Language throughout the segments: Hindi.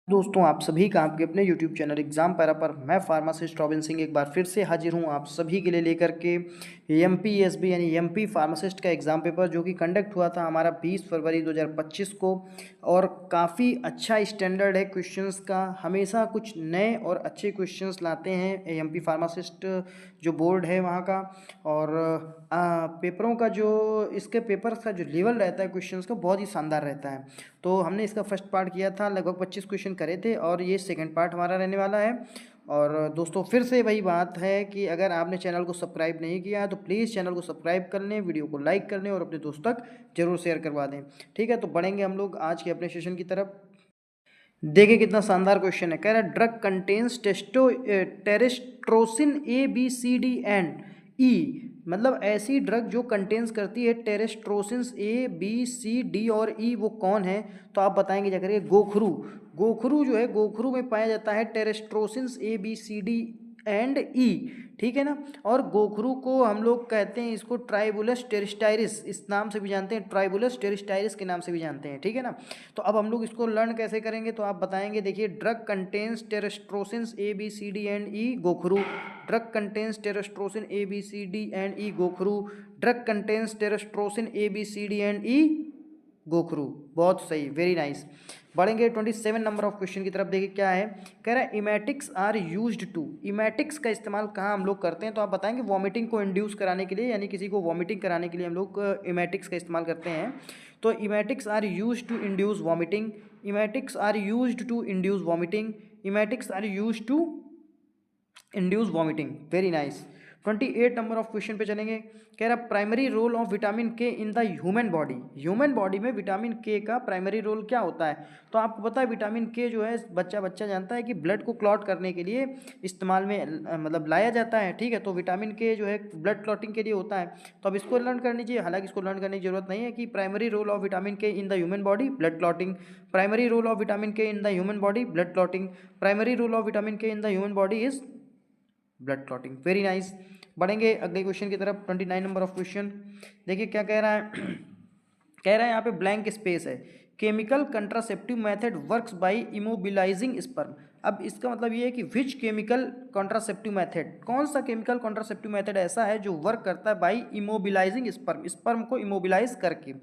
दोस्तों आप सभी का आपके अपने YouTube चैनल एग्जाम पैरा पर मैं फार्मासिस्ट रॉबिन सिंह एक बार फिर से हाजिर हूं आप सभी के लिए लेकर के MPSB यानी MP फार्मासिस्ट का एग्ज़ाम पेपर जो कि कंडक्ट हुआ था हमारा 20 फरवरी 2025 को। और काफ़ी अच्छा स्टैंडर्ड है क्वेश्चंस का, हमेशा कुछ नए और अच्छे क्वेश्चंस लाते हैं MP फार्मासिस्ट जो बोर्ड है वहाँ का। और पेपरों का जो इसके पेपर्स का जो लेवल रहता है क्वेश्चंस का बहुत ही शानदार रहता है। तो हमने इसका फर्स्ट पार्ट किया था, लगभग 25 क्वेश्चन करे थे और ये सेकंड पार्ट हमारा रहने वाला है। और दोस्तों फिर से वही बात है कि अगर आपने चैनल को सब्सक्राइब नहीं किया है तो प्लीज़ चैनल को सब्सक्राइब कर लें, वीडियो को लाइक कर लें और अपने दोस्त तक जरूर शेयर करवा दें। ठीक है, तो बढ़ेंगे हम लोग आज के अपने सेशन की तरफ। देखिए कितना शानदार क्वेश्चन है, कह रहा है drug contains terrestrosin ABCD and E। मतलब ऐसी ड्रग जो कंटेन्स करती है टेरेस्ट्रोसिन ABCD और E, वो कौन है? तो आप बताएंगे जा करिए गोखरू। गोखरू जो है, गोखरू में पाया जाता है टेरेस्ट्रोसिन ABCD एंड E। ठीक है ना। और गोखरू को हम लोग कहते हैं इसको ट्राइबुलस टेरिस्टाइरिस, इस नाम से भी जानते हैं, ट्राइबुलस टेरिस्टाइरिस के नाम से भी जानते हैं। ठीक है ना। तो अब हम लोग इसको लर्न कैसे करेंगे तो आप बताएंगे, देखिए drug contains terrestrosin ABCD and E gokhru. Drug contains terrestrosin ABCD and E gokhru. Drug contains terrestrosin ABCD and E gokhru. बहुत सही, वेरी नाइस। बढ़ेंगे 27 नंबर ऑफ क्वेश्चन की तरफ। देखिए क्या है, कह रहा है emetics are used to. Emetics का इस्तेमाल कहाँ हम लोग करते हैं तो आप बताएंगे वॉमिटिंग को इंड्यूस कराने के लिए, यानी किसी को वॉमिटिंग कराने के लिए हम लोग इमेटिक्स का इस्तेमाल करते हैं। तो emetics are used to induce vomiting. Emetics are used to induce vomiting. Emetics are used to induce vomiting. Very nice. 28 number of question पे चलेंगे। कह रहा primary role of vitamin K in the human body. Human body में विटामिन के का प्राइमरी रोल क्या होता है? तो आपको पता है विटामिन के जो है बच्चा बच्चा जानता है कि ब्लड को क्लॉट करने के लिए इस्तेमाल में मतलब लाया जाता है। ठीक है, तो विटामिन के जो है ब्लड क्लॉटिंग के लिए होता है। तो अब इसको लर्न करनी चाहिए, हालांकि इसको लर्न करने की जरूरत नहीं है कि primary role of vitamin K in the human body blood clotting. Primary role of vitamin K in the human body blood clotting. Primary role of vitamin K in the human body is blood clotting. Very nice. बढ़ेंगे अगले क्वेश्चन की तरफ। 29 नंबर ऑफ क्वेश्चन। देखिए क्या कह रहा है कह रहा है यहाँ पे ब्लैंक स्पेस है। Chemical contraceptive method works by immobilising sperm. अब इसका मतलब ये है कि विच केमिकल कॉन्ट्रासेप्टिव मेथड, कौन सा केमिकल कॉन्ट्रासेप्टिव मेथड ऐसा है जो वर्क करता है बाय इमोबिलाइजिंग स्पर्म, स्पर्म को इमोबिलाइज करके।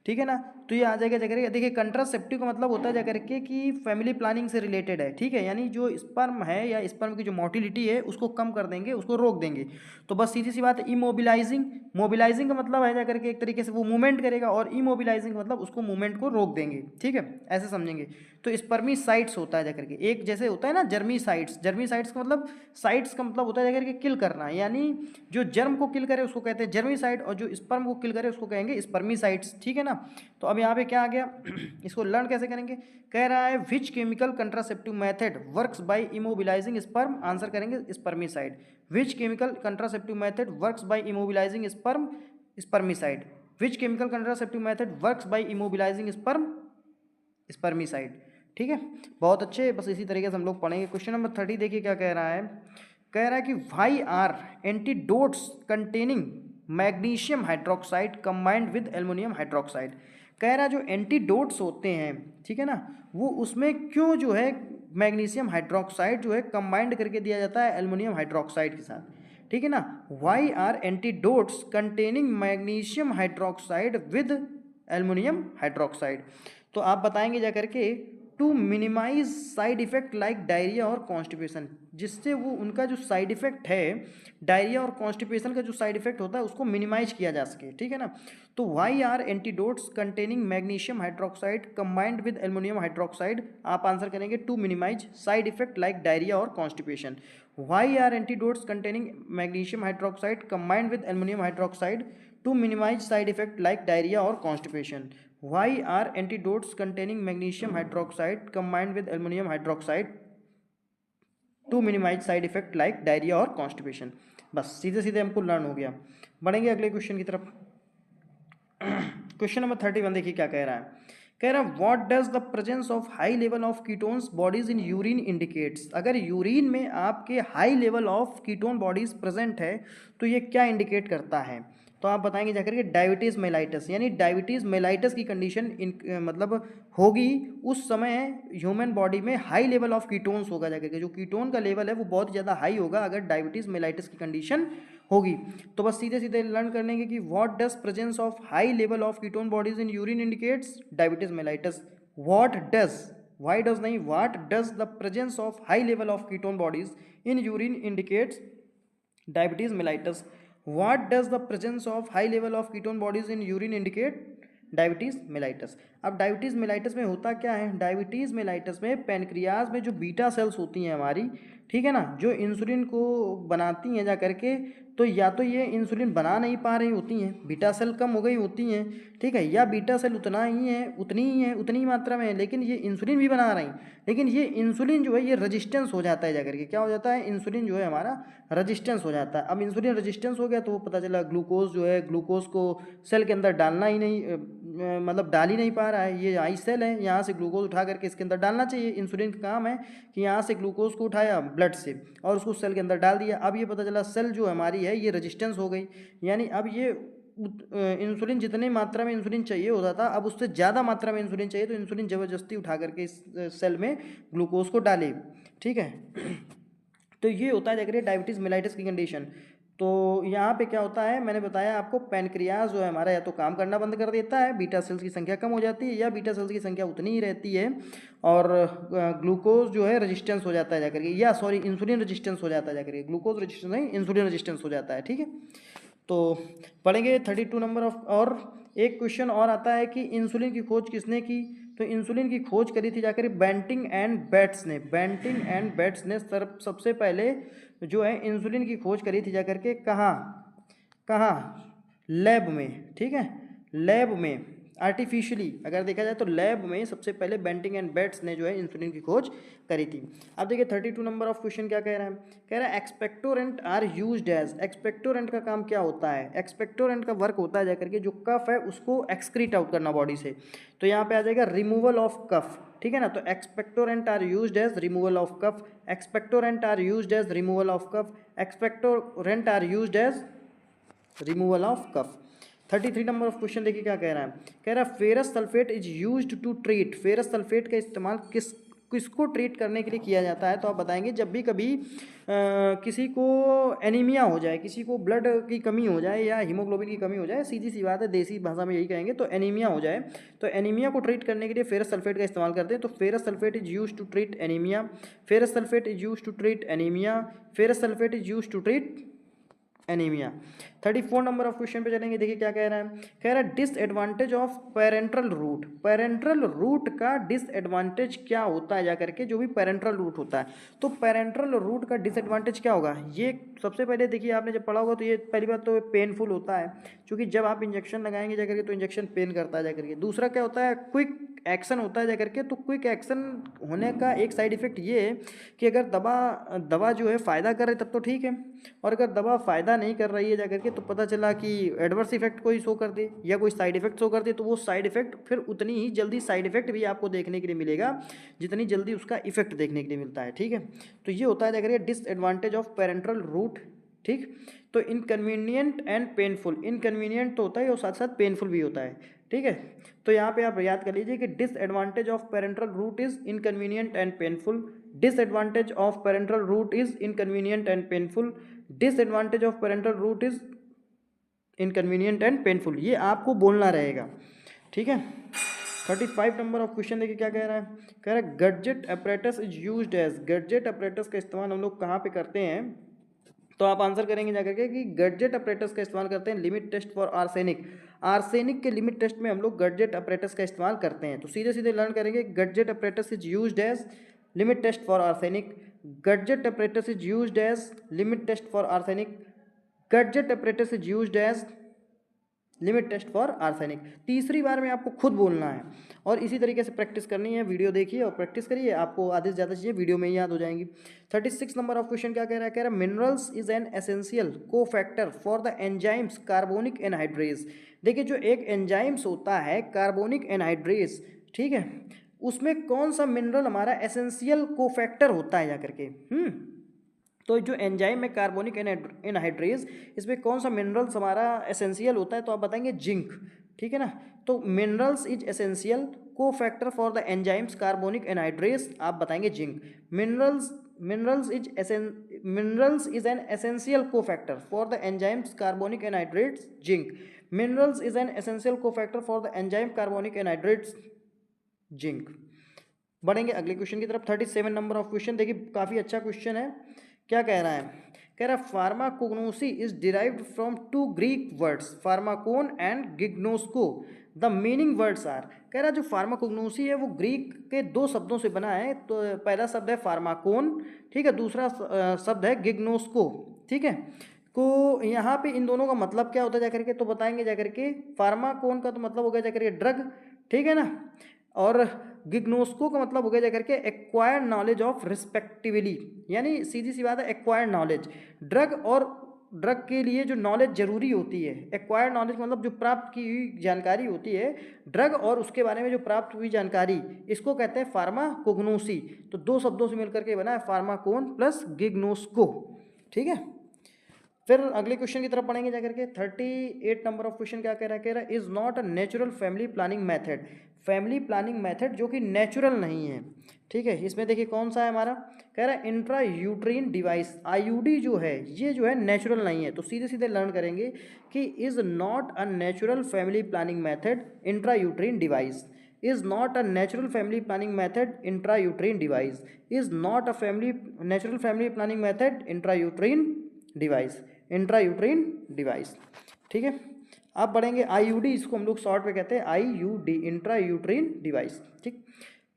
ठीक है ना। तो ये आ जाएगा जाकर, देखिए कंट्रासेप्टिव का मतलब होता है जाकर के कि फैमिली प्लानिंग से रिलेटेड है। ठीक है, यानी जो स्पर्म है या स्पर्म की जो मोटिलिटी है उसको कम कर देंगे, उसको रोक देंगे। तो बस सीधी सी बात है, इमोबिलाइजिंग। मोबिलाइजिंग का मतलब है जाकर के एक तरीके से वो मूवमेंट करेगा, और इमोबिलाइजिंग मतलब उसको मूवमेंट को रोक देंगे। ठीक है, ऐसे समझेंगे। तो स्पर्मिसाइड्स होता है जाकर के, एक जैसे होता है ना जर्मीसाइड्स। जर्मीसाइड्स का मतलब, साइड्स का मतलब होता है जाकर के किल करना, यानी जो जर्म को किल करे उसको कहते हैं जर्मीसाइड, और जो स्पर्म को किल करे उसको कहेंगे स्पर्मिसाइड्स। ठीक है ना। तो अब यहाँ पे क्या आ गया इसको लर्न कैसे करेंगे? कह रहा है which chemical contraceptive method works by immobilising sperm, answer करेंगे spermicide. Which chemical contraceptive method works by immobilising sperm, spermicide. Which chemical contraceptive method works by immobilising sperm, spermicide. ठीक है, बहुत अच्छे। बस इसी तरीके से हम लोग पढ़ेंगे। क्वेश्चन नंबर 30 देखिए क्या कह रहा है। कह रहा है कि why are antidotes containing magnesium hydroxide combined with aluminium hydroxide. कह रहा है जो एंटीडोट्स होते हैं, ठीक है ना, वो उसमें क्यों जो है मैग्नीशियम हाइड्रोक्साइड जो है कंबाइंड करके दिया जाता है एल्युमिनियम हाइड्रोक्साइड के साथ। ठीक है ना। Why are antidotes containing magnesium hydroxide with aluminium hydroxide. तो आप बताएंगे जा करके to minimise side effect like diarrhoea और कॉन्स्टिपेशन, जिससे वो उनका जो साइड इफेक्ट है डायरिया और कॉन्स्टिपेशन का जो साइड इफेक्ट होता है उसको मिनिमाइज किया जा सके। ठीक है ना। तो why are antidotes containing magnesium hydroxide combined with aluminium hydroxide, आप आंसर करेंगे to minimise side effect like diarrhoea और constipation. Why are antidotes containing magnesium hydroxide combined with aluminium hydroxide to minimise side effect like diarrhoea और constipation. Why are antidotes containing magnesium hydroxide combined with aluminum hydroxide to minimize side effect like diarrhea और constipation? बस सीधे सीधे हमको लर्न हो गया। बढ़ेंगे अगले क्वेश्चन की तरफ। क्वेश्चन नंबर 31 देखिए क्या कह रहा है। कह रहा है what does the presence of high level of ketones bodies in urine indicates. अगर यूरिन में आपके high level of ketone bodies present है तो ये क्या इंडिकेट करता है? तो आप बताएंगे जाकर के डायबिटीज़ मेलाइटस, यानी डायबिटीज़ मेलाइटस की कंडीशन मतलब होगी उस समय ह्यूमन बॉडी में हाई लेवल ऑफ कीटोन्स होगा जाकर के, जो कीटोन का लेवल है वो बहुत ज़्यादा हाई होगा अगर डायबिटीज़ मेलाइटस की कंडीशन होगी। तो बस सीधे सीधे लर्न कर लेंगे कि what does presence of high level of ketone bodies in urine indicates diabetes mellitus. What does, why does नहीं, what does the presence of high level of ketone bodies in urine indicates diabetes mellitus. What does the presence of high level of ketone bodies in urine indicate diabetes mellitus. अब डायबिटीज़ मेलाइटस में होता क्या है, डायबिटीज़ मेलाइटस में पैनक्रियाज में जो बीटा सेल्स होती हैं हमारी, ठीक है ना, जो इंसुलिन को बनाती हैं जा करके, तो या तो ये इंसुलिन बना नहीं पा रही होती हैं, बीटा सेल कम हो गई होती हैं, ठीक है, या बीटा सेल उतना ही है, उतनी ही मात्रा में है, लेकिन ये इंसुलिन भी बना रही, लेकिन ये इंसुलिन जो है ये रेजिस्टेंस हो जाता है जा करके, क्या हो जाता है, इंसुलिन जो है हमारा रेजिस्टेंस हो जाता है। अब इंसुलिन रेजिस्टेंस हो गया तो वो पता चला ग्लूकोज जो है, ग्लूकोज को सेल के अंदर डालना ही नहीं, मतलब डाल ही नहीं पा रहा है, ये आई सेल है, यहाँ से ग्लूकोज उठा करके इसके अंदर डालना चाहिए। इंसुलिन का काम है कि यहाँ से ग्लूकोज को उठाया ब्लड से और उसको सेल के अंदर डाल दिया। अब ये पता चला सेल जो हमारी है ये रेजिस्टेंस हो गई, यानी अब ये इंसुलिन जितनी मात्रा में इंसुलिन चाहिए होता था अब उससे ज़्यादा मात्रा में इंसुलिन चाहिए, तो इंसुलिन ज़बरदस्ती उठा करके इस सेल में ग्लूकोज को डाले, ठीक है। तो ये होता है जाकर डायबिटीज़ मेलाइटिस की कंडीशन। तो यहाँ पे क्या होता है, मैंने बताया आपको, पैनक्रियाज जो है हमारा या तो काम करना बंद कर देता है, बीटा सेल्स की संख्या कम हो जाती है, या बीटा सेल्स की संख्या उतनी ही रहती है और ग्लूकोज जो है रेजिस्टेंस हो जाता है जाकर के, या सॉरी इंसुलिन रेजिस्टेंस हो जाता है जाकर के, ग्लूकोज रेजिस्टेंस नहीं, इंसुलिन रेजिस्टेंस हो जाता है, ठीक है। तो पढ़ेंगे 32 नंबर ऑफ। और एक क्वेश्चन और आता है कि इंसुलिन की खोज किसने की, तो इंसुलिन की खोज करी थी जाकर बेंटिंग एंड बेट्स ने। बेंटिंग एंड बेट्स ने सबसे पहले जो है इंसुलिन की खोज करी थी जाकर के, कहाँ कहाँ, लैब में, ठीक है, लैब में, आर्टिफिशियली अगर देखा जाए तो लैब में सबसे पहले बेंटिंग एंड बेट्स ने जो है इंसुलिन की खोज करी थी। अब देखिए 32 नंबर ऑफ क्वेश्चन क्या कह रहा है, कह रहा है expectorant are used as. Expectorant का काम क्या होता है, एक्सपेक्टोरेंट का वर्क होता है जाकर के जो कफ है उसको एक्सक्रीट आउट करना बॉडी से, तो यहाँ पे आ जाएगा रिमूवल ऑफ कफ, ठीक है ना। तो expectorant are used as removal of cough, expectorant are used as removal of cough, expectorant are used as removal of cough. 33 number of question देखिए क्या कह रहा है, कह रहा है ferrous sulphate is used to treat. Ferrous sulphate का इस्तेमाल किसको ट्रीट करने के लिए किया जाता है, तो आप बताएंगे जब भी कभी किसी को एनीमिया हो जाए, किसी को ब्लड की कमी हो जाए या हीमोग्लोबिन की कमी हो जाए, सीधी सी बात है, देसी भाषा में यही कहेंगे, तो एनीमिया हो जाए, तो एनीमिया को ट्रीट करने के लिए फेरस सल्फेट का इस्तेमाल करते हैं। तो ferrous sulphate is used to treat anaemia, ferrous sulphate is used to treat anaemia, ferrous sulphate is used to treat anaemia. 34 number of question पे चलेंगे, देखिए क्या कह रहा है, कह रहा है disadvantage of parenteral route. Parenteral route का डिसएडवांटेज क्या होता है जाकर के, जो भी पेरेंट्रल रूट होता है, तो पेरेंट्रल रूट का डिसएडवांटेज क्या होगा। ये सबसे पहले देखिए आपने जब पढ़ा होगा तो ये पहली बात तो पेनफुल होता है, क्योंकि जब आप इंजेक्शन लगाएंगे जाकर के तो इंजेक्शन पेन करता है जाकर के। दूसरा क्या होता है, क्विक एक्शन होता है जाकर के, तो क्विक एक्शन होने का एक साइड इफेक्ट ये है कि अगर दवा जो है फ़ायदा कर रही तब तो ठीक है, और अगर दवा फ़ायदा नहीं कर रही है जाकर के तो पता चला कि एडवर्स इफेक्ट कोई शो कर दे या कोई साइड इफेक्ट शो कर दे, तो वो साइड इफेक्ट फिर उतनी ही जल्दी साइड इफेक्ट भी आपको देखने के लिए मिलेगा जितनी जल्दी उसका इफेक्ट देखने के लिए मिलता है, ठीक है। तो ये होता है जाकर के डिसएडवांटेज ऑफ पेरेंट्रल रूट, ठीक। तो इनकन्वीनियंट एंड पेनफुल, इनकन्वीनियंट तो होता है और साथ साथ पेनफुल भी होता है, ठीक है। तो यहाँ पे आप याद कर लीजिए कि disadvantage of parenteral route is inconvenient and painful, disadvantage of parenteral route is inconvenient and painful, disadvantage of parenteral route is inconvenient and painful, ये आपको बोलना रहेगा, ठीक है। 35 नंबर ऑफ क्वेश्चन देखिए क्या कह रहा है, कह रहा है Gutzeit apparatus is used as. Gutzeit apparatus का इस्तेमाल हम लोग कहाँ पे करते हैं, तो आप आंसर करेंगे जाकर के कि गैजेट अपरेटस का इस्तेमाल करते हैं limit test for arsenic. Arsenic के लिमिट टेस्ट में हम लोग गैजेट अपरेटस का इस्तेमाल करते हैं। तो सीधे सीधे लर्न करेंगे, Gutzeit apparatus is used as limit test for arsenic, Gutzeit apparatus is used as limit test for arsenic, Gutzeit apparatus is used as limit test for arsenic. तीसरी बार में आपको खुद बोलना है और इसी तरीके से प्रैक्टिस करनी है। वीडियो देखिए और प्रैक्टिस करिए, आपको आधे से ज़्यादा चीज़ें वीडियो में ही याद हो जाएंगी। 36 नंबर ऑफ क्वेश्चन क्या कह रहा है, कह रहा है minerals is an essential cofactor for the enzymes carbonic anhydrase. देखिए जो एक एंजाइम्स होता है कार्बोनिक एनहाइड्रेज, ठीक है, उसमें कौन सा मिनरल हमारा एसेंशियल को फैक्टर होता है जाकर के, तो जो एंजाइम में कार्बोनिक एनहाइड्रेज, इसमें कौन सा मिनरल्स हमारा एसेंशियल होता है, तो आप बताएंगे जिंक, ठीक है ना। तो minerals is essential cofactor for the enzymes carbonic anhydrase, आप बताएंगे zinc. Minerals is an essential cofactor for the enzymes carbonic anhydrates, zinc. Minerals is an essential cofactor for the enzyme carbonic anhydrates, zinc. बढ़ेंगे अगले क्वेश्चन की तरफ। 37 नंबर ऑफ क्वेश्चन, देखिए काफ़ी अच्छा क्वेश्चन है। क्या कह रहा है, कह रहा है pharmacognosy is derived from two Greek words pharmakon and gignosko, the meaning words are. कह रहा है जो फार्माकोग्नोसी है वो ग्रीक के दो शब्दों से बना है। तो पहला शब्द है फार्माकोन, ठीक है, दूसरा शब्द है गिग्नोस्को, ठीक है। को यहाँ पे इन दोनों का मतलब क्या होता है जाकर के, तो बताएंगे जाकर के। फार्माकोन का तो मतलब हो गया जाकर के ड्रग, ठीक है ना, और गिग्नोस्को का मतलब हो गया जाकर के एक्वायर्ड नॉलेज ऑफ रिस्पेक्टिवली, यानी सीधी सी बात है एक्वायर्ड नॉलेज। ड्रग और ड्रग के लिए जो नॉलेज जरूरी होती है, एक्वायर्ड नॉलेज मतलब जो प्राप्त की हुई जानकारी होती है, ड्रग और उसके बारे में जो प्राप्त हुई जानकारी, इसको कहते हैं फार्माकोग्नोसी। तो दो शब्दों से मिलकर के बना है फार्माकोन प्लस गिग्नोस्को, ठीक है। फिर अगले क्वेश्चन की तरफ पढ़ेंगे जाकर के। 38 नंबर ऑफ क्वेश्चन क्या कह रहा है, कह रहा है is not a natural family planning method, family planning method जो कि नेचुरल नहीं है, ठीक है। इसमें देखिए कौन सा है हमारा, कह रहा है इंट्रा यूट्रीन डिवाइस, आईयूडी जो है ये जो है नेचुरल नहीं है। तो सीधे सीधे लर्न करेंगे कि is not a natural family planning method intra uterine device, is not a natural family planning method intrauterine device, is not a natural family planning method intrauterine device, intrauterine device, ठीक है। अब बढ़ेंगे आईयूडी, इसको हम लोग शॉर्ट में कहते हैं आईयूडी, इंट्रायूट्रीन डिवाइस, ठीक।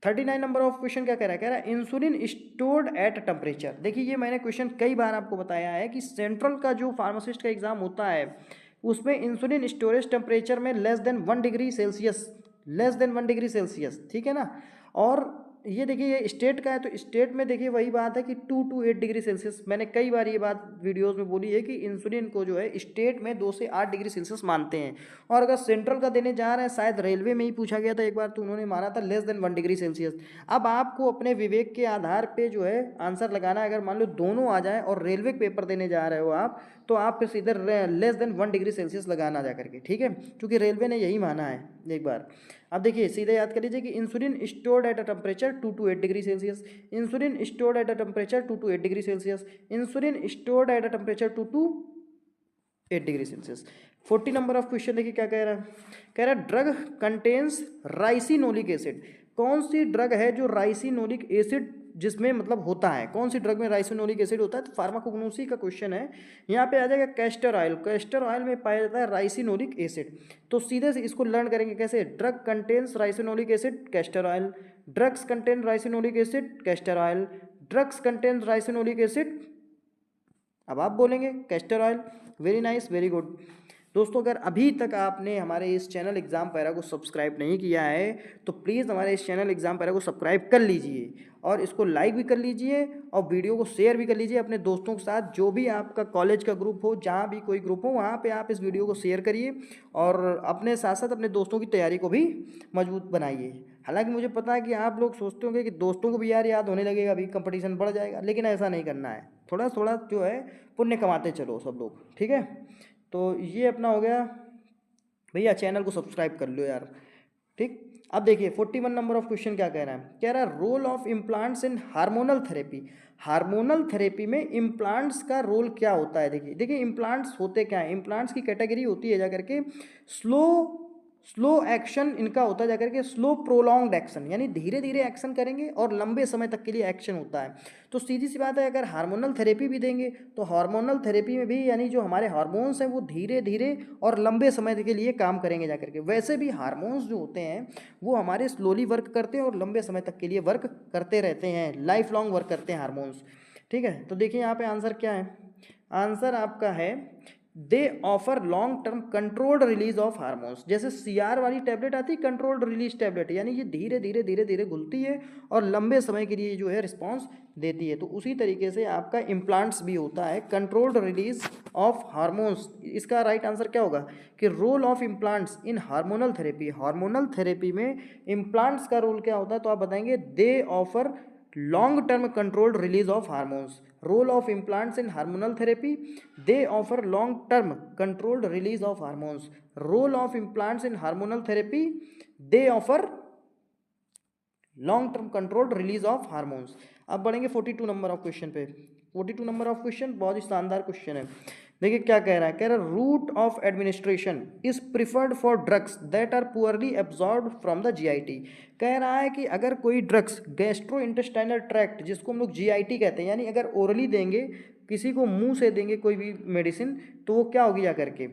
39 नंबर ऑफ क्वेश्चन क्या कह रहा है, कह रहा है इंसुलिन स्टोर्ड एट टेम्परेचर। देखिए ये मैंने क्वेश्चन कई बार आपको बताया है कि सेंट्रल का जो फार्मासिस्ट का एग्जाम होता है उसमें इंसुलिन स्टोरेज टेम्परेचर में less than 1 degree Celsius, less than 1 degree Celsius, ठीक है ना। और ये देखिए ये स्टेट का है, तो स्टेट में देखिए वही बात है कि 2 to 8 डिग्री सेल्सियस। मैंने कई बार ये बात वीडियोस में बोली है कि इंसुलिन को जो है स्टेट में 2 से 8 डिग्री सेल्सियस मानते हैं। और अगर सेंट्रल का देने जा रहे हैं, शायद रेलवे में ही पूछा गया था एक बार, तो उन्होंने माना था लेस देन 1 डिग्री सेल्सियस। अब आपको अपने विवेक के आधार पर जो है आंसर लगाना है। अगर मान लो दोनों आ जाए और रेलवे पेपर देने जा रहे हो आप, तो आप फिर सीधे लेस देन 1 डिग्री सेल्सियस लगाना जा करके, ठीक है, क्योंकि रेलवे ने यही माना है एक बार। अब देखिए सीधे याद कर लीजिए कि insulin stored at a temperature 2 to 8 degree Celsius, insulin stored at a temperature 2 to 8 degree Celsius, insulin stored at a temperature 2 to 8 degree Celsius. 40 number of question देखिए क्या कह रहा है, कह रहा है ड्रग कंटेन्स राइसिनोलिक एसिड। कौन सी ड्रग है जो राइसिनोलिक एसिड जिसमें मतलब होता है, कौन सी ड्रग में राइसिनोलिक एसिड होता है, तो फार्माकोग्नोसी का क्वेश्चन है। यहाँ पे आ जाएगा कैस्टर ऑयल, कैस्टर ऑयल में पाया जाता है राइसिनोलिक एसिड। तो सीधे से इसको लर्न करेंगे कैसे, drug contains ricinoleic acid castor oil, drugs contain ricinoleic acid castor oil, drugs contain ricinoleic acid, अब आप बोलेंगे castor oil. Very nice, very good. दोस्तों अगर अभी तक आपने हमारे इस चैनल एग्जाम पैरा को सब्सक्राइब नहीं किया है तो प्लीज़ हमारे इस चैनल एग्जाम पैरा को सब्सक्राइब कर लीजिए और इसको लाइक भी कर लीजिए और वीडियो को शेयर भी कर लीजिए अपने दोस्तों के साथ। जो भी आपका कॉलेज का ग्रुप हो, जहाँ भी कोई ग्रुप हो, वहाँ पे आप इस वीडियो को शेयर करिए और अपने साथ साथ अपने दोस्तों की तैयारी को भी मजबूत बनाइए। हालांकि मुझे पता है कि आप लोग सोचते होंगे कि दोस्तों को भी यार याद होने लगेगा, अभी कंपटीशन बढ़ जाएगा, लेकिन ऐसा नहीं करना है। थोड़ा थोड़ा जो है पुण्य कमाते चलो सब लोग, ठीक है। तो ये अपना हो गया भैया, चैनल को सब्सक्राइब कर लो यार, ठीक। अब देखिए 41 नंबर ऑफ क्वेश्चन क्या कह रहा है, कह रहा है role of implants in hormonal therapy. Hormonal therapy में इम्प्लांट्स का रोल क्या होता है। देखिए देखिए इम्प्लांट्स होते क्या है, इम्प्लांट्स की कैटेगरी होती है जाकर के स्लो एक्शन इनका होता है जाकर के स्लो प्रोलॉन्ग्ड एक्शन, यानी धीरे धीरे एक्शन करेंगे और लंबे समय तक के लिए एक्शन होता है। तो सीधी सी बात है, अगर हार्मोनल थेरेपी भी देंगे तो हार्मोनल थेरेपी में भी यानी जो हमारे हार्मोन्स हैं वो धीरे धीरे और लंबे समय के लिए काम करेंगे जाकर के। वैसे भी हार्मोन्स जो होते हैं वो हमारे स्लोली वर्क करते हैं और लंबे समय तक के लिए वर्क करते रहते हैं, लाइफ लॉन्ग वर्क करते हैं हार्मोन्स, ठीक है। तो देखिए यहाँ पे आंसर क्या है, आंसर आपका है दे offer long term controlled release of hormones. जैसे सीआर वाली टैबलेट आती है कंट्रोल्ड रिलीज टैबलेट, यानी ये धीरे धीरे घुलती है और लंबे समय के लिए जो है रिस्पॉन्स देती है। तो उसी तरीके से आपका इम्प्लांट्स भी होता है कंट्रोल्ड रिलीज ऑफ हार्मोन्स। इसका राइट आंसर क्या होगा कि role of implants in hormonal therapy. Hormonal therapy में इम्प्लांट्स का रोल क्या होता है, तो आप बताएंगे they offer long term controlled release of hormones, role of implants in hormonal therapy, they offer long term controlled release of hormones, role of implants in hormonal therapy, they offer long term controlled release of hormones. अब बढ़ेंगे 42 नंबर ऑफ क्वेश्चन पे। 42 नंबर ऑफ क्वेश्चन बहुत ही शानदार क्वेश्चन है। देखिए क्या कह रहा है, कह रहा है route of administration is preferred for drugs that are poorly absorb from the GIT. कह रहा है कि अगर कोई ड्रग्स गैस्ट्रो इंटेस्टाइनल ट्रैक्ट, जिसको हम लोग जीआईटी कहते हैं, यानी अगर ओरली देंगे, किसी को मुंह से देंगे कोई भी मेडिसिन, तो वो क्या होगी जा करके,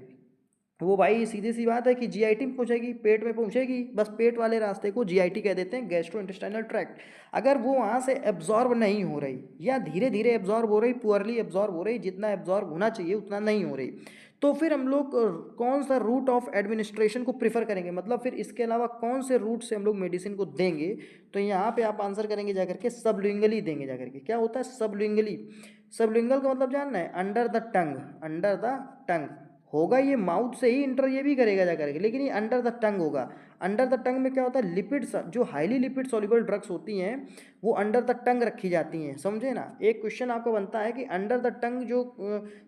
वो भाई सीधी सी बात है कि जीआईटी में पहुंचेगी, पेट में पहुंचेगी, बस पेट वाले रास्ते को जीआईटी कह देते हैं, गैस्ट्रो इंटेस्टाइनल ट्रैक्ट। अगर वो वहाँ से एब्जॉर्ब नहीं हो रही या धीरे धीरे एब्जॉर्ब हो रही, पुअरली एब्जॉर्ब हो रही, जितना एब्जॉर्ब होना चाहिए उतना नहीं हो रही, तो फिर हम लोग कौन सा रूट ऑफ एडमिनिस्ट्रेशन को प्रेफर करेंगे, मतलब फिर इसके अलावा कौन से रूट से हम लोग मेडिसिन को देंगे। तो यहाँ पे आप आंसर करेंगे जाकर के सबलिंगली देंगे जाकर के। क्या होता है सबलिंगली? सबलिंगल का मतलब जानना है, under the tongue, under the टंग होगा, ये माउथ से ही इंटर ये भी करेगा जा करके, लेकिन ये अंडर द टंग होगा। अंडर द टंग में क्या होता है, लिपिड्स, जो हाईली लिपिड सॉल्युबल ड्रग्स होती हैं वो अंडर द टंग रखी जाती हैं, समझे ना। एक क्वेश्चन आपका बनता है कि अंडर द टंग जो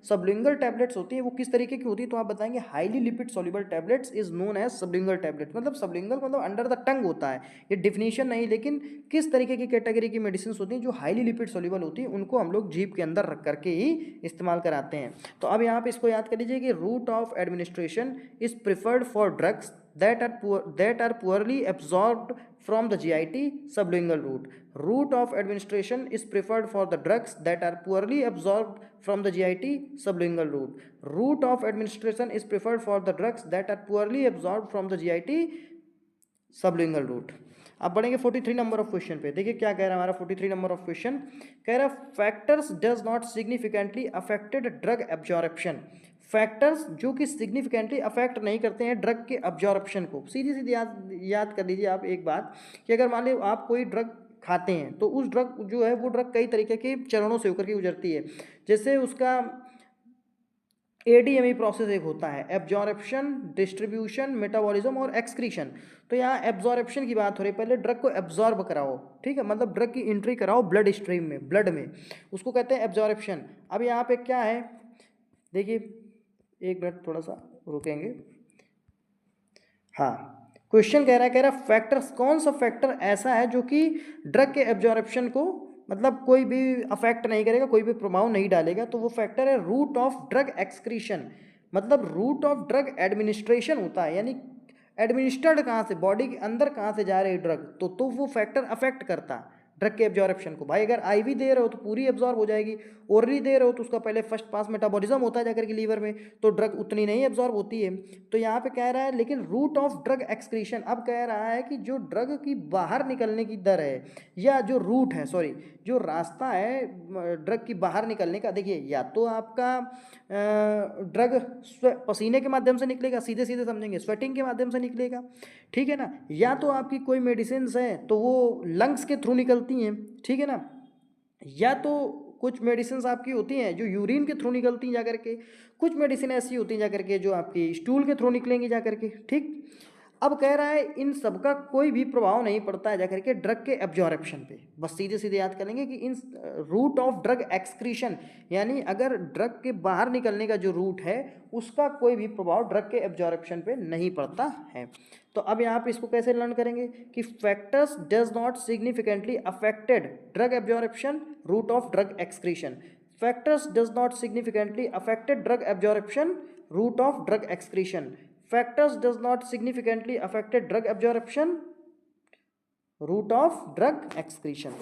सबलिंगल टैबलेट्स होती है वो किस तरीके की होती है, तो आप बताएंगे highly lipid soluble tablets is known as sublingual tablet. मतलब सबलिंगल मतलब अंडर द टंग होता है, ये डिफिनीशन नहीं, लेकिन किस तरीके की कैटेगरी की मेडिसिन होती हैं जो हाईली लिपिड सॉल्युबल होती है, उनको हम लोग जीभ के अंदर रख करके ही इस्तेमाल कराते हैं। तो अब यहाँ पे इसको याद कर लीजिए कि route of administration is preferred for drugs that are poorly absorbed from the GIT sublingual route. Route of administration is preferred for the drugs that are poorly absorbed from the GIT sublingual route. Route of administration is preferred for the drugs that are poorly absorbed from the GIT sublingual route. अब बढ़ेंगे 43 नंबर ऑफ क्वेश्चन पे। देखिए क्या कह रहा है हमारा 43 नंबर ऑफ क्वेश्चन, कह रहा है factors does not significantly affected drug absorption. Factors जो कि सिग्निफिकेंटली अफेक्ट नहीं करते हैं ड्रग के एब्जॉर्प्शन को। सीधी सीधी याद कर लीजिए आप एक बात कि अगर मान लो आप कोई ड्रग खाते हैं तो उस ड्रग जो है वो ड्रग कई तरीके के चरणों से होकर के गुजरती है। जैसे उसका एडीएमई प्रोसेस एक होता है, एब्जॉर्प्शन, डिस्ट्रीब्यूशन, मेटाबॉलिज्म और एक्सक्रीशन। तो यहाँ एब्जॉर्प्शन की बात हो रही है, पहले ड्रग को एब्जॉर्ब कराओ, ठीक है, मतलब ड्रग की एंट्री कराओ ब्लड स्ट्रीम में, ब्लड में, उसको कहते हैं एब्जॉर्प्शन। अब यहाँ पे क्या है, देखिए एक मिनट थोड़ा सा रुकेंगे। हाँ, क्वेश्चन कह रहा है फैक्टर्स, कौन सा फैक्टर ऐसा है जो कि ड्रग के एब्जॉर्प्शन को मतलब कोई भी अफेक्ट नहीं करेगा, कोई भी प्रभाव नहीं डालेगा, तो वो फैक्टर है रूट ऑफ ड्रग एक्सक्रीशन। मतलब रूट ऑफ ड्रग एडमिनिस्ट्रेशन होता है, यानी एडमिनिस्टर्ड कहाँ से, बॉडी के अंदर कहाँ से जा रही ड्रग, तो वो फैक्टर अफेक्ट करता है ड्रग के एब्जॉर्प्शन को। भाई अगर आईवी दे रहे हो तो पूरी एब्जॉर्ब हो जाएगी, ओरली दे रहे हो तो उसका पहले फर्स्ट पास मेटाबॉलिज्म होता है जाकर के लीवर में, तो ड्रग उतनी नहीं एब्जॉर्ब होती है। तो यहाँ पे कह रहा है लेकिन रूट ऑफ ड्रग एक्सक्रीशन, अब कह रहा है कि जो ड्रग की बाहर निकलने की दर है, या जो रूट है, सॉरी जो रास्ता है ड्रग की बाहर निकलने का, देखिए या तो आपका ड्रग पसीने के माध्यम से निकलेगा, सीधे सीधे समझेंगे स्वेटिंग के माध्यम से निकलेगा, ठीक है ना, या तो आपकी कोई मेडिसिन है तो वो लंग्स के थ्रू निकलती हैं, ठीक है ना, या तो कुछ मेडिसिन आपकी होती हैं जो यूरिन के थ्रू निकलती हैं जाकर के, कुछ मेडिसिन ऐसी होती हैं जाकर के जो आपकी स्टूल के थ्रू निकलेंगी जाकर के, ठीक। अब कह रहा है इन सब का कोई भी प्रभाव नहीं पड़ता है जाकर के ड्रग के एब्जॉर्प्शन पे। बस सीधे सीधे याद करेंगे कि इन रूट ऑफ ड्रग एक्सक्रीशन, यानी अगर ड्रग के बाहर निकलने का जो रूट है उसका कोई भी प्रभाव ड्रग के एब्जॉर्प्शन पे नहीं पड़ता है। तो अब यहाँ पे इसको कैसे लर्न करेंगे कि factors does not significantly affected drug absorption, route of drug excretion. Factors does not significantly affected drug absorption, route of drug excretion. Factors does not significantly affected drug absorption, route of drug excretion।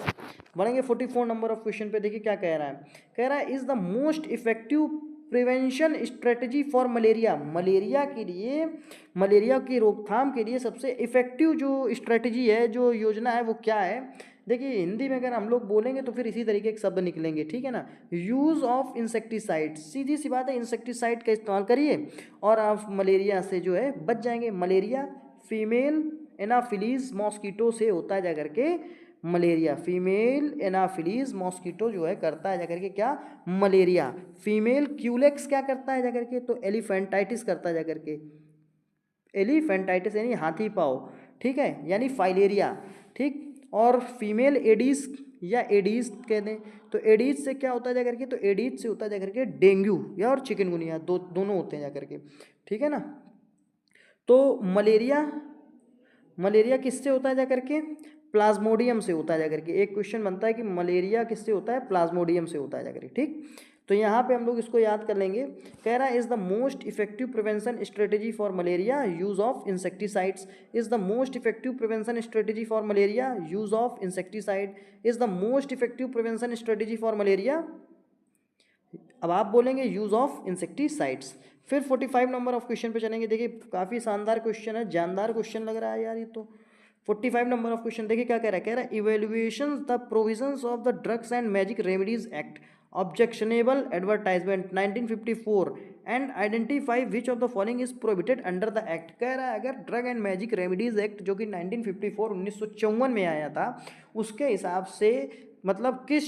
बढ़ेंगे 44 नंबर ऑफ क्वेश्चन पे। देखिए क्या कह रहा है, कह रहा है is the most effective prevention strategy for malaria. Malaria के लिए, मलेरिया की रोकथाम के लिए सबसे इफेक्टिव जो स्ट्रेटजी है, जो योजना है, वो क्या है। देखिए हिंदी में अगर हम लोग बोलेंगे तो फिर इसी तरीके के शब्द निकलेंगे, ठीक है ना। यूज़ ऑफ इंसेक्टिसाइड, सीधी सी बात है, इंसेक्टिसाइड का इस्तेमाल करिए और आप मलेरिया से जो है बच जाएंगे। मलेरिया फीमेल एनाफिलीज मॉस्किटो से होता है जाकर के मलेरिया, फीमेल एनाफिलीज मॉस्किटो जो है करता है जाकर के क्या, मलेरिया। फीमेल क्यूलेक्स क्या करता है जाकर के, तो एलिफेंटाइटिस करता है जाकर के, एलिफेंटाइटिस यानी हाथी पाँव, ठीक है, यानी फाइलेरिया, ठीक। और फीमेल एडिस या एडीज कह दें। तो एडीज से क्या होता है जा करके, तो एडीज से होता है जा करके डेंगू या और चिकनगुनिया, दोनों होते हैं जा करके, ठीक है ना। तो मलेरिया किससे होता है जा करके, प्लाज्मोडियम से होता है जा करके। एक क्वेश्चन बनता है कि मलेरिया किससे होता है, प्लाज्मोडियम से होता है जा करके, ठीक। तो यहाँ पे हम लोग इसको याद कर लेंगे। कह रहा है is the most effective prevention strategy for malaria use of insecticides. Is the most effective prevention strategy for malaria use of insecticide. Is the most effective prevention strategy for malaria, अब आप बोलेंगे यूज ऑफ इंसेक्टिसाइड्स। फिर 45 नंबर ऑफ क्वेश्चन पे चलेंगे। देखिए काफ़ी शानदार क्वेश्चन है, जानदार क्वेश्चन लग रहा है यार ये तो। 45 नंबर ऑफ क्वेश्चन देखिए क्या कह रहा है evaluation the provisions of the drugs and magic remedies act objectionable advertisement 1954 and identify which of the following is prohibited under the act. कह रहा है अगर drug and magic remedies act जो कि 1954 1954 में आया था, उसके हिसाब से मतलब किस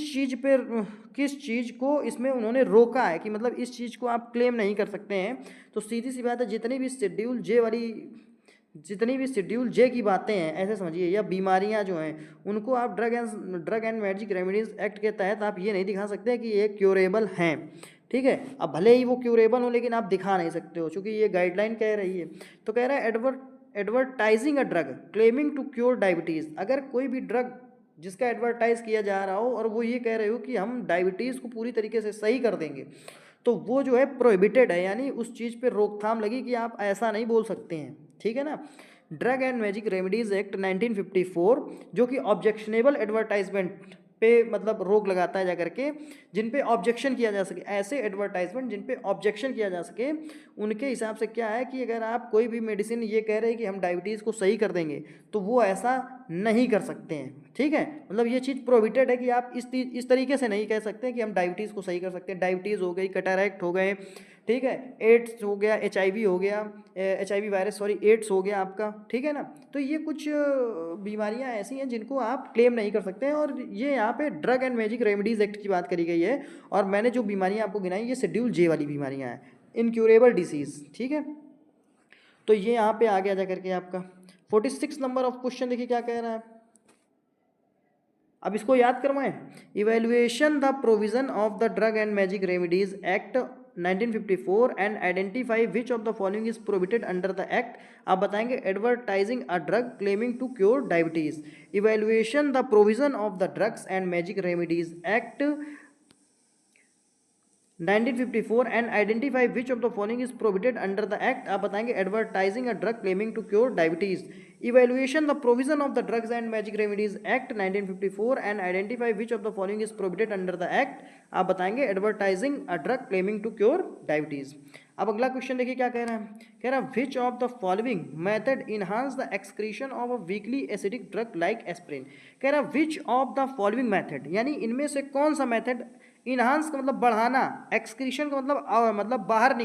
चीज़ को इसमें उन्होंने रोका है कि मतलब इस चीज़ को आप क्लेम नहीं कर सकते हैं। तो सीधी सी बात है जितनी भी शेड्यूल जे की बातें हैं ऐसे समझिए, या बीमारियां जो हैं उनको आप drug and magic remedies act के तहत आप ये नहीं दिखा सकते कि ये क्योरेबल हैं, ठीक है। अब भले ही वो क्योरेबल हो लेकिन आप दिखा नहीं सकते हो, क्योंकि ये गाइडलाइन कह रही है। तो कह रहा है advertising a drug claiming to cure diabetes. अगर कोई भी ड्रग जिसका एडवर्टाइज किया जा रहा हो और वो ये कह रहे हो कि हम डायबिटीज़ को पूरी तरीके से सही कर देंगे, तो वो जो है प्रोहिबिटेड है, यानी उस चीज़ पे रोकथाम लगी कि आप ऐसा नहीं बोल सकते हैं, ठीक है ना। Drug and magic remedies act 1954 जो कि ऑब्जेक्शनेबल एडवर्टाइजमेंट पे मतलब रोक लगाता है जाकर के, जिन पे ऑब्जेक्शन किया जा सके, ऐसे एडवर्टाइजमेंट जिन पे ऑब्जेक्शन किया जा सके, उनके हिसाब से क्या है कि अगर आप कोई भी मेडिसिन ये कह रहे हैं कि हम डायबिटीज़ को सही कर देंगे, तो वो ऐसा नहीं कर सकते हैं, ठीक है। मतलब ये चीज़ प्रोहिबिटेड है कि आप इस तरीके से नहीं कह सकते कि हम डायबिटीज़ को सही कर सकते हैं। डायबिटीज़ हो गई, कैटरैक्ट हो गए, ठीक है, एड्स हो गया, HIV हो गया, HIV वायरस सॉरी एड्स हो गया आपका, ठीक है ना। तो ये कुछ बीमारियां ऐसी हैं जिनको आप क्लेम नहीं कर सकते हैं, और ये यहाँ पे drug and magic remedies act की बात करी गई है। और मैंने जो बीमारियां आपको गिनाई ये शेड्यूल जे वाली बीमारियां हैं, इनक्यूरेबल डिसीज, ठीक है। तो ये यहाँ पे आ गया जा करके आपका 46 नंबर ऑफ क्वेश्चन। देखिए क्या कह रहा है, अब इसको याद करवाएं। Evaluation the provision of the drug and magic remedies act 1954 and identify which of the following is prohibited under the act. आप बताएंगे advertising a drug claiming to cure diabetes. Evaluation the provision of the drugs and magic remedies act 1954 and identify which of the following is prohibited under the act. आप बताएंगे advertising a drug claiming to cure diabetes. Evaluation the provision of the drugs and magic remedies act 1954 and identify which of the following is prohibited under the act. आप बताएंगे advertising a drug claiming to cure diabetes. अब अगला क्वेश्चन देखिए क्या कह रहा है, कह रहा है विच of the following method enhance the excretion of a weakly acidic drug like aspirin. कह रहा है विच ऑफ द फॉलोइंग मेथड, यानी इनमें से कौन सा मेथड, इनहांस का मतलब बढ़ाना, एक्सक्रीशन का मतलब बाहर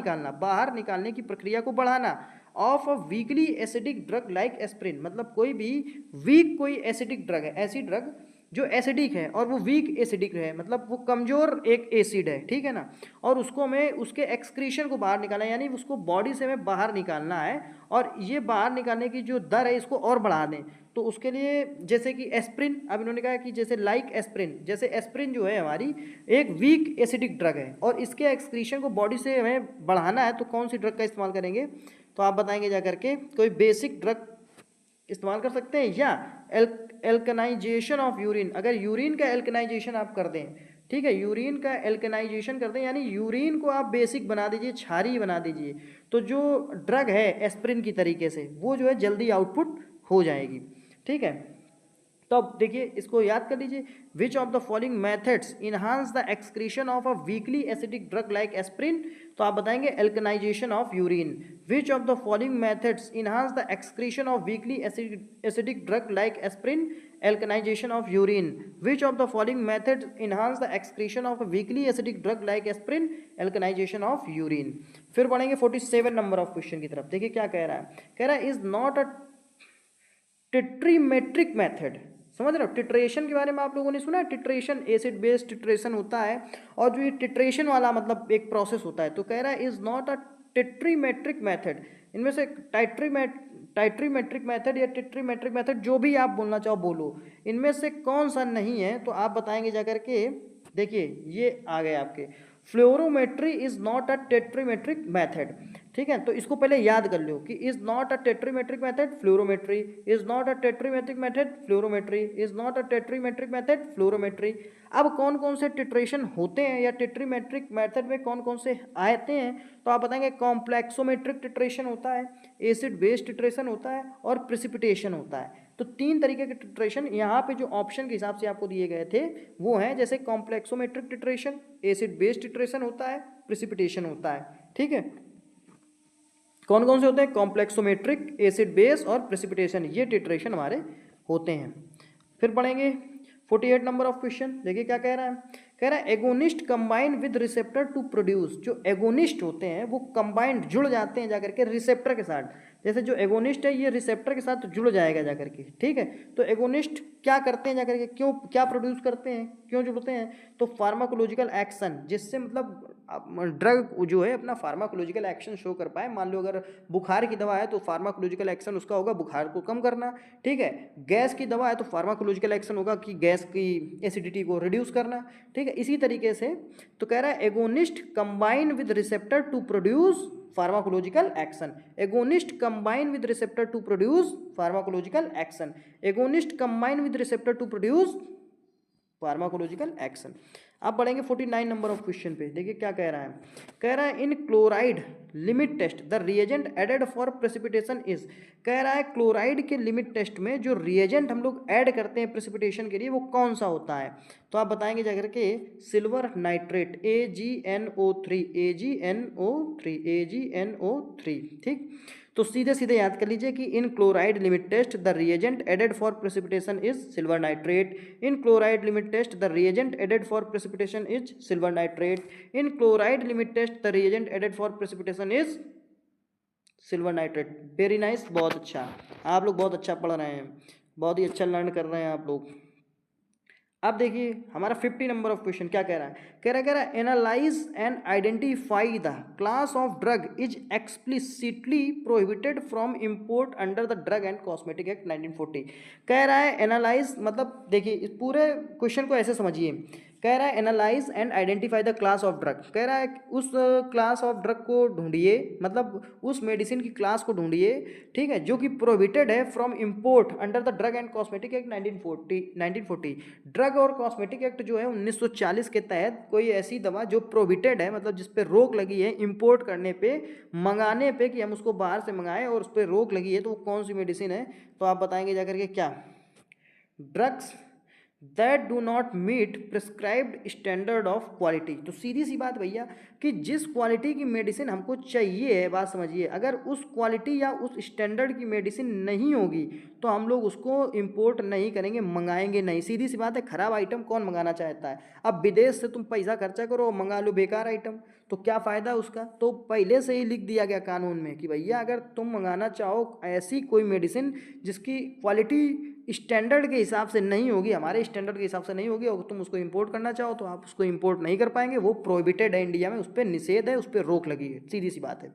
निकालने की प्रक्रिया को बढ़ाना, of a weakly acidic drug like aspirin, मतलब कोई भी वीक कोई एसिडिक ड्रग है, ऐसी ड्रग जो एसिडिक है और वो वीक एसिडिक है, मतलब वो कमज़ोर एक एसिड है, ठीक है ना, और उसको हमें उसके एक्सक्रीशन को बाहर निकालना है, यानी उसको बॉडी से हमें बाहर निकालना है, और ये बाहर निकालने की जो दर है इसको और बढ़ा दें। तो उसके लिए जैसे कि एस्प्रिन, अब इन्होंने कहा कि जैसे लाइक एस्प्रिन, जैसे एस्प्रिन जो है हमारी एक वीक एसिडिक ड्रग है और इसके एक्सक्रीशन को बॉडी से हमें बढ़ाना है, तो कौन सी ड्रग का इस्तेमाल करेंगे। तो आप बताएंगे जा करके कोई बेसिक ड्रग इस्तेमाल कर सकते हैं, या एल्कनाइजेशन ऑफ यूरिन, अगर यूरिन का एल्कनाइजेशन आप कर दें, ठीक है, यूरिन का एल्कनाइजेशन कर दें, यानी यूरिन को आप बेसिक बना दीजिए, क्षारीय बना दीजिए, तो जो ड्रग है एस्प्रिन की तरीके से वो जो है जल्दी आउटपुट हो जाएगी, ठीक है। तो अब देखिए इसको याद कर लीजिए, which of the following methods enhance the excretion of a weakly acidic drug like aspirin. तो आप बताएंगे alkalinization of urine. Which of the following methods enhance the excretion of weakly acidic drug like aspirin, alkalinization of urine. Which of the following methods enhance the excretion of weakly acidic drug like aspirin, alkalinization of urine. फिर बढ़ेंगे 47 नंबर ऑफ क्वेश्चन की तरफ। देखिए क्या कह रहा है, कह रहा है इज नॉट अ टिट्रीमेट्रिक मेथड। समझ रहे हो, टिट्रेशन के बारे में आप लोगों ने सुना है, टिट्रेशन एसिड बेस्ड टिट्रेशन होता है, और जो ये टिट्रेशन वाला मतलब एक प्रोसेस होता है, तो कह रहा है इज नॉट अ टिट्रीमेट्रिक मेथड। इनमें से टाइट्रीमेट्रिक मेथड या टेट्रीमेट्रिक मेथड, जो भी आप बोलना चाहो बोलो, इनमें से कौन सा नहीं है, तो आप बताएंगे जाकर के। देखिए ये आ गए आपके, fluorometry is not a titrimetric method. ठीक है, तो इसको पहले याद कर लो कि is not a titrimetric method fluorometry, is not a titrimetric method fluorometry, is not a titrimetric method fluorometry. अब कौन कौन से टिट्रेशन होते हैं या टेट्रीमेट्रिक मेथड में कौन कौन से आते हैं, तो आप बताएंगे कॉम्प्लेक्सोमेट्रिक टिट्रेशन होता है, एसिड बेस टिट्रेशन होता है और प्रिसिपिटेशन होता है। तो तीन तरीके के टिट्रेशन यहाँ पे जो ऑप्शन के हिसाब से आपको दिए गए थे वो हैं, जैसे complexometric titration, acid base titration होता है, प्रिसिपिटेशन होता है। ठीक है, कौन कौन से होते हैं, कॉम्प्लेक्सोमेट्रिक, एसिड बेस और प्रेसिपिटेशन, ये टिट्रेशन हमारे होते हैं। फिर पढ़ेंगे 48 नंबर ऑफ क्वेश्चन। देखिए क्या कह रहा है, कह रहा है agonist combine with receptor to produce. जो एगोनिस्ट होते हैं वो कंबाइंड जुड़ जाते हैं जाकर के रिसेप्टर के साथ। जैसे जो एगोनिस्ट है ये रिसेप्टर के साथ जुड़ जाएगा जाकर के। ठीक है, तो एगोनिस्ट क्या करते हैं जाकर के, क्यों क्या प्रोड्यूस करते हैं, क्यों जुड़ते हैं, तो फार्माकोलॉजिकल एक्शन, जिससे मतलब ड्रग जो है अपना फार्माकोलॉजिकल एक्शन शो कर पाए। मान लो अगर बुखार की दवा है तो फार्माकोलॉजिकल एक्शन उसका होगा बुखार को कम करना। ठीक है, गैस की दवा है तो फार्माकोलॉजिकल एक्शन होगा कि गैस की एसिडिटी को रिड्यूस करना। ठीक है, इसी तरीके से तो कह रहा है agonist combine with receptor to produce pharmacological action, agonist combine with receptor to produce pharmacological action, agonist combine with receptor to produce pharmacological action. आप पढ़ेंगे 49 नंबर ऑफ क्वेश्चन पे। देखिए क्या कह रहा है, कह रहा है in chloride limit test the reagent added for precipitation is. कह रहा है क्लोराइड के लिमिट टेस्ट में जो रिएजेंट हम लोग ऐड करते हैं प्रेसिपिटेशन के लिए वो कौन सा होता है, तो आप बताएंगे जाकर के silver nitrate AgNO3, AgNO3, AgNO3। ठीक, तो सीधे सीधे याद कर लीजिए कि in chloride limit test the reagent added for precipitation is silver nitrate, in chloride limit test the reagent added for precipitation is silver nitrate, in chloride limit test the reagent added for precipitation is silver nitrate. Very nice, बहुत अच्छा, आप लोग बहुत अच्छा पढ़ रहे हैं, बहुत ही अच्छा लर्न कर रहे हैं आप लोग। अब देखिए हमारा 50 नंबर ऑफ क्वेश्चन क्या कह रहा है, कह रहा है analyse and identify the class of drug is explicitly prohibited from import under the drug and cosmetic act 1940। कह रहा है एनालाइज, मतलब देखिए इस पूरे क्वेश्चन को ऐसे समझिए, कह रहा है analyse and identify the class of drug, कह रहा है उस क्लास ऑफ ड्रग को ढूंढिए, मतलब उस मेडिसिन की क्लास को ढूंढिए। ठीक है, जो कि प्रोहिबिटेड है from import under the drug and cosmetic act 1940। Drug और कॉस्मेटिक एक्ट जो है 1940 के तहत कोई ऐसी दवा जो प्रोहिबिटेड है, मतलब जिस पे रोक लगी है इंपोर्ट करने पे, मंगाने पे, कि हम उसको बाहर से मंगाएं और उस पर रोक लगी है, तो वो कौन सी मेडिसिन है, तो आप बताएंगे जाकर के क्या, drugs that do not meet prescribed standard of quality. तो सीधी सी बात भैया कि जिस क्वालिटी की मेडिसिन हमको चाहिए है, बात समझिए, अगर उस क्वालिटी या उस स्टैंडर्ड की मेडिसिन नहीं होगी तो हम लोग उसको इंपोर्ट नहीं करेंगे, मंगाएंगे नहीं। सीधी सी बात है, खराब आइटम कौन मंगाना चाहता है। अब विदेश से तुम पैसा खर्चा करो और मंगा लो बेकार आइटम, तो क्या फ़ायदा उसका। तो पहले से ही लिख दिया गया कानून में कि भैया अगर तुम मंगाना चाहो ऐसी कोई मेडिसिन जिसकी क्वालिटी स्टैंडर्ड के हिसाब से नहीं होगी, हमारे स्टैंडर्ड के हिसाब से नहीं होगी, और तुम उसको इंपोर्ट करना चाहो तो आप उसको इंपोर्ट नहीं कर पाएंगे, वो प्रोहिबिटेड है इंडिया में, उस पर निषेध है, उस पर रोक लगी है, सीधी सी बात है।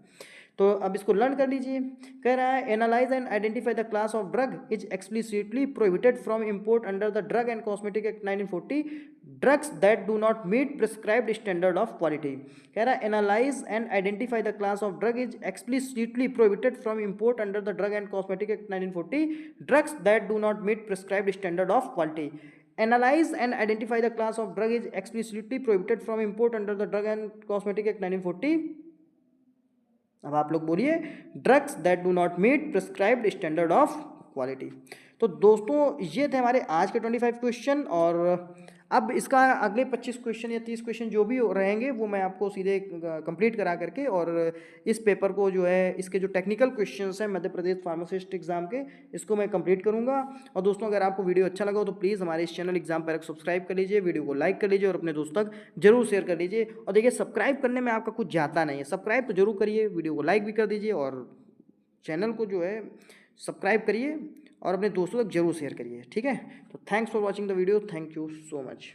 तो अब इसको लर्न कर लीजिए। कह रहा है analyse and identify the class of drug is explicitly prohibited from import under the drug and cosmetic act 1940, drugs that do not meet prescribed standard of quality. कह रहा है analyse and identify the class of drug is explicitly prohibited from import under the drug and cosmetic act 1940, drugs that do not meet prescribed standard of quality. Analyze and identify the class of drug is explicitly prohibited from import under the Drug and Cosmetic Act 1940। अब आप लोग बोलिए, drugs that do not meet prescribed standard of quality. तो दोस्तों ये थे हमारे आज के 25 क्वेश्चन, और अब इसका अगले 25 क्वेश्चन या 30 क्वेश्चन जो भी रहेंगे वो मैं आपको सीधे कंप्लीट करा करके, और इस पेपर को जो है इसके जो टेक्निकल क्वेश्चंस हैं मध्य प्रदेश फार्मासिस्ट एग्जाम के, इसको मैं कंप्लीट करूंगा। और दोस्तों अगर आपको वीडियो अच्छा लगा हो तो प्लीज़ हमारे इस चैनल एग्जाम पर सब्सक्राइब कर लीजिए, वीडियो को लाइक कर लीजिए और अपने दोस्तों तक जरूर शेयर कर लीजिए। और देखिए सब्सक्राइब करने में आपका कुछ जाता नहीं है, सब्सक्राइब तो जरूर करिए, वीडियो को लाइक भी कर दीजिए और चैनल को जो है सब्सक्राइब करिए और अपने दोस्तों तक जरूर शेयर करिए। ठीक है, तो thanks for watching the video, thank you so much.